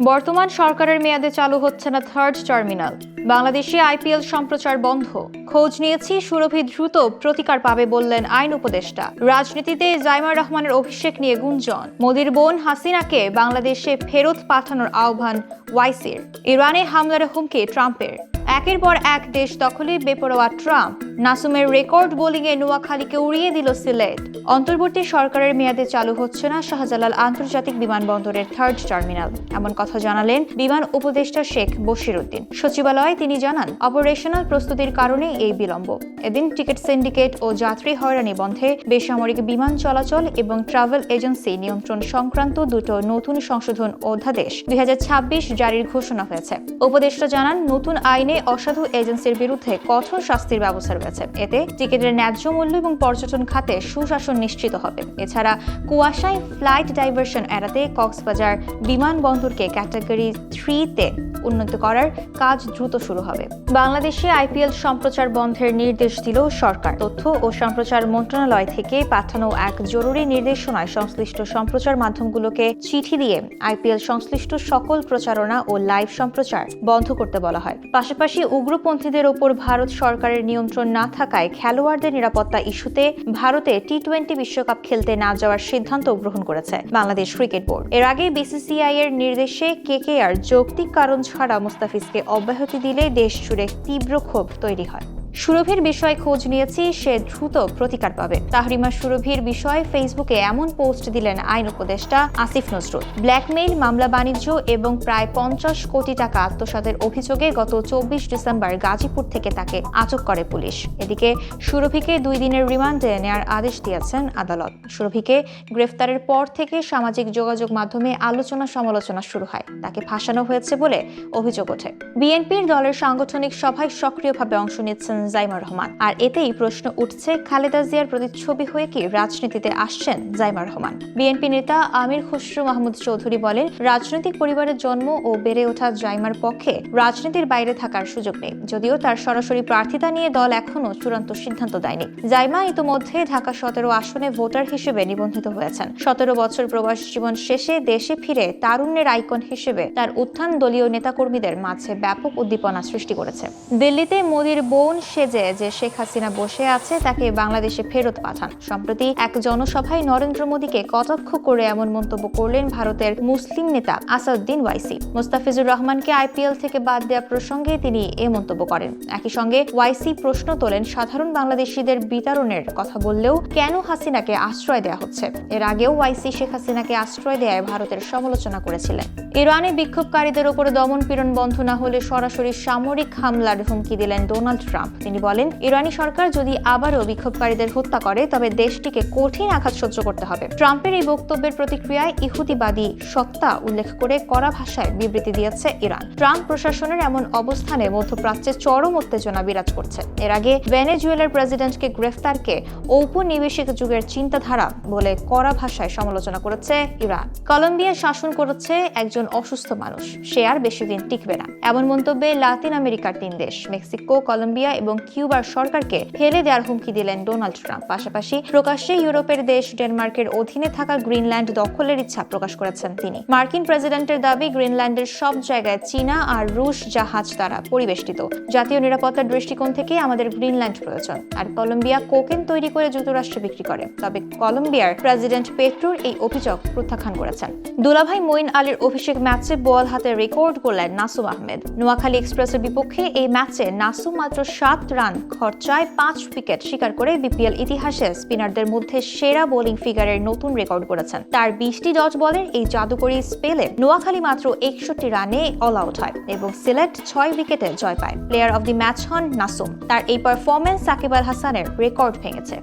বর্তমান সরকারের মেয়াদে চালু হচ্ছে না থার্ড টার্মিনাল। বাংলাদেশে আইপিএল সম্প্রচার বন্ধ। খোঁজ নিয়েছি, সুরভি দ্রুত প্রতিকার পাবে বললেন আইন উপদেষ্টা। রাজনীতিতে জাইমার রহমানের অভিষেক নিয়ে গুঞ্জন। মোদির বোন হাসিনাকে বাংলাদেশে ফেরত পাঠানোর আহ্বান ওয়াইসির। ইরানে হামলার হুমকি ট্রাম্পের। একের পর এক দেশ দখলে বেপরোয়া ট্রাম্প। নাসুমের রেকর্ড বোলিংয়ে নোয়াখালীকে উড়িয়ে দিল সিলেট। অন্তর্বর্তী সরকারের মেয়াদে চালু হচ্ছে না শাহজালাল আন্তর্জাতিক বিমানবন্দরের থার্ড টার্মিনাল, এমন কথা জানালেন বিমান উপদেষ্টা শেখ বশির উদ্দিন। সচিবালয়ে তিনি জানান, অপারেশনাল প্রস্তুতির কারণে এই বিলম্ব। এদিন টিকিট সিন্ডিকেট ও যাত্রী হয়রানি বন্ধে বেসামরিক বিমান চলাচল এবং ট্রাভেল এজেন্সি নিয়ন্ত্রণ সংক্রান্ত দুটো নতুন সংশোধন অধ্যাদেশ 2026 জারির ঘোষণা হয়েছে। উপদেষ্টা জানান, নতুন আইনে অসাধু এজেন্সির বিরুদ্ধে কঠোর শাস্তির ব্যবস্থা রয়েছে। এতে টিকিটের ন্যায্য মূল্য এবং পর্যটন খাতে সুশাসন নিশ্চিত হবে। এছাড়া কুয়াশায় ফ্লাইট ডাইভার্সন এড়াতে কক্সবাজার বিমানবন্দরকে ক্যাটাগরি 3-তে উন্নত করার কাজ দ্রুত শুরু হবে। বাংলাদেশে আইপিএল সম্প্রচার বন্ধের নির্দেশ দিল সরকার। তথ্য ও সম্প্রচার মন্ত্রণালয় থেকে পাঠানো এক জরুরি নির্দেশনায় সংশ্লিষ্ট সম্প্রচার মাধ্যমগুলোকে চিঠি দিয়ে আইপিএল সংশ্লিষ্ট সকল প্রচারণা ও লাইভ সম্প্রচার বন্ধ করতে বলা হয়। পাশাপাশি উগ্রপন্থীদের ওপর ভারত সরকারের নিয়ন্ত্রণ না থাকায় খেলোয়াড়দের নিরাপত্তা ইস্যুতে ভারতে টি-20 বিশ্বকাপ খেলতে না যাওয়ার সিদ্ধান্ত গ্রহণ করেছে বাংলাদেশ ক্রিকেট বোর্ড। এর আগে বিসিসিআই এর নির্দেশে কেকেআর যৌক্তিক কারণ ছাড়া মুস্তাফিজকে অব্যাহতি দিলে দেশ জুড়ে তীব্র ক্ষোভ তৈরি হয়। সুরভির বিষয়ে খোঁজ নিয়েছি, সে দ্রুত প্রতিকার পাবে। তাহরিমা সুরভির বিষয়ে ফেসবুকে এমন পোস্ট দিলেন আইন উপদেষ্টা আসিফ নজরুল। ব্ল্যাকমেইল, মামলা বাণিজ্য এবং প্রায় 50 কোটি টাকা আত্মসাতের অভিযোগে গত 24 ডিসেম্বর গাজীপুর থেকে তাকে আটক করে পুলিশ। এদিকে সুরভিকে 2 দিনের রিমান্ডে নেওয়ার আদেশ দিয়েছেন আদালত। সুরভিকে গ্রেফতারের পর থেকে সামাজিক যোগাযোগ মাধ্যমে আলোচনা সমালোচনা শুরু হয়। তাকে ফাঁসানো হয়েছে বলে অভিযোগ ওঠে। বিএনপির দলের সাংগঠনিক সভায় সক্রিয়ভাবে অংশ নিচ্ছেন জাইমার রহমান। আর এতেই প্রশ্ন উঠছে, খালেদা জিয়ার প্রতিচ্ছবি হয়ে কি রাজনীতিতে আসছেন জাইমার রহমান? বিএনপি নেতা আমির খসরু মাহমুদ চৌধুরী বলেন, রাজনৈতিক পরিবারের জন্ম ও বেড়ে ওঠা জাইমার পক্ষে রাজনীতির বাইরে থাকার সুযোগ নেই। যদিও তার সরাসরি প্রার্থিতা নিয়ে দল এখনো চূড়ান্ত সিদ্ধান্ত দেয়নি। জাইমা ইতোমধ্যে ঢাকা 17 আসনে ভোটার হিসেবে নিবন্ধিত হয়েছেন। 17 বছর প্রবাস জীবন শেষে দেশে ফিরে তারুণ্যের আইকন হিসেবে তার উত্থান দলীয় নেতাকর্মীদের মাঝে ব্যাপক উদ্দীপনা সৃষ্টি করেছে। দিল্লিতে মোদির বোন সেজে যে শেখ হাসিনা বসে আছে তাকে বাংলাদেশে ফেরত পাঠান। সম্প্রতি এক জনসভায় নরেন্দ্র মোদীকে কটাক্ষ করে এমন মন্তব্য করলেন ভারতের মুসলিম নেতা আসাদউদ্দিন ওয়াইসি। মুস্তাফিজুর রহমানকে আইপিএল থেকে বাদ দেওয়া প্রসঙ্গে তিনি এ মন্তব্য করেন। একই সঙ্গে ওয়াইসি প্রশ্ন তোলেন, সাধারণ বাংলাদেশিদের বিতরণের কথা বললেও কেন হাসিনাকে আশ্রয় দেওয়া হচ্ছে? এর আগেও ওয়াইসি শেখ হাসিনাকে আশ্রয় দেওয়ায় ভারতের সমালোচনা করেছিলেন। ইরানে বিক্ষোভকারীদের উপরে দমন পীড়ন বন্ধ না হলে সরাসরি সামরিক হামলার হুমকি দিলেন ডোনাল্ড ট্রাম্প। তিনি বলেন, ইরানি সরকার যদি আবারও বিক্ষোভকারীদের হত্যা করে তবে দেশটিকে কঠিন আঘাত সহ্য করতে হবে। ট্রাম্পের এই বক্তব্যের প্রতিক্রিয়ায় ইহুদিবাদী সত্তা উল্লেখ করে কড়া ভাষায় বিবৃতি দিয়েছে ইরান। ট্রাম্প প্রশাসনের এমন অবস্থানে মধ্যপ্রাচ্যে চরম উত্তেজনা বিরাজ করছে। এর আগে ভেনেজুয়েলার প্রেসিডেন্টকে গ্রেফতারকে ঔপনিবেশিক যুগের চিন্তাধারা বলে কড়া ভাষায় সমালোচনা করেছে ইরান। কলম্বিয়া শাসন করেছে একজন অসুস্থ মানুষ, সে আর বেশি দিন টিকবে না, এমন মন্তব্যে লাতিন আমেরিকার 3 দেশ মেক্সিকো, কলম্বিয়া এবং কিউবার সরকারকে ফেলে দেওয়ার হুমকি দিলেন ডোনাল্ড ট্রাম্প। পাশাপাশি প্রকাশ্যে ইউরোপের দেশ ডেনমার্কের অধীনে থাকা গ্রিনল্যান্ড দখলের ইচ্ছা প্রকাশ করেছেন তিনি। মার্কিন প্রেসিডেন্টের দাবি, গ্রিনল্যান্ডের সব জায়গায় চীনা আর রুশ জাহাজ দ্বারা পরিবেষ্টিত। জাতীয় নিরাপত্তার দৃষ্টিকোণ থেকে আমাদের গ্রিনল্যান্ড প্রয়োজন। আর কলম্বিয়া কোকেন তৈরি করে যুক্তরাষ্ট্রে বিক্রি করে। তবে কলম্বিয়ার প্রেসিডেন্ট পেট্রোর এই অভিযোগ প্রত্যাখ্যান করেছেন। দুলাভাই মঈন আলীর অভিষেক ম্যাচে বল হাতে রেকর্ড করলেন নাসুম আহমেদ। নোয়াখালী এক্সপ্রেসের বিপক্ষে এই ম্যাচে নাসুম মাত্র 7 রান খরচায় 5 উইকেট শিকার করে বিপিএল ইতিহাসে স্পিনারদের মধ্যে সেরা বোলিং ফিগারের নতুন রেকর্ড করেছেন। তার 20টি ডট বলের এই জাদুকরী স্পেলে নোয়াখালী মাত্র 61 রানে অল আউট হয় এবং সিলেট 6 উইকেটে জয় পায়। প্লেয়ার অব দি ম্যাচ হন নাসুম। তার এই পারফরম্যান্স সাকিব আল হাসানের রেকর্ড ভেঙেছে।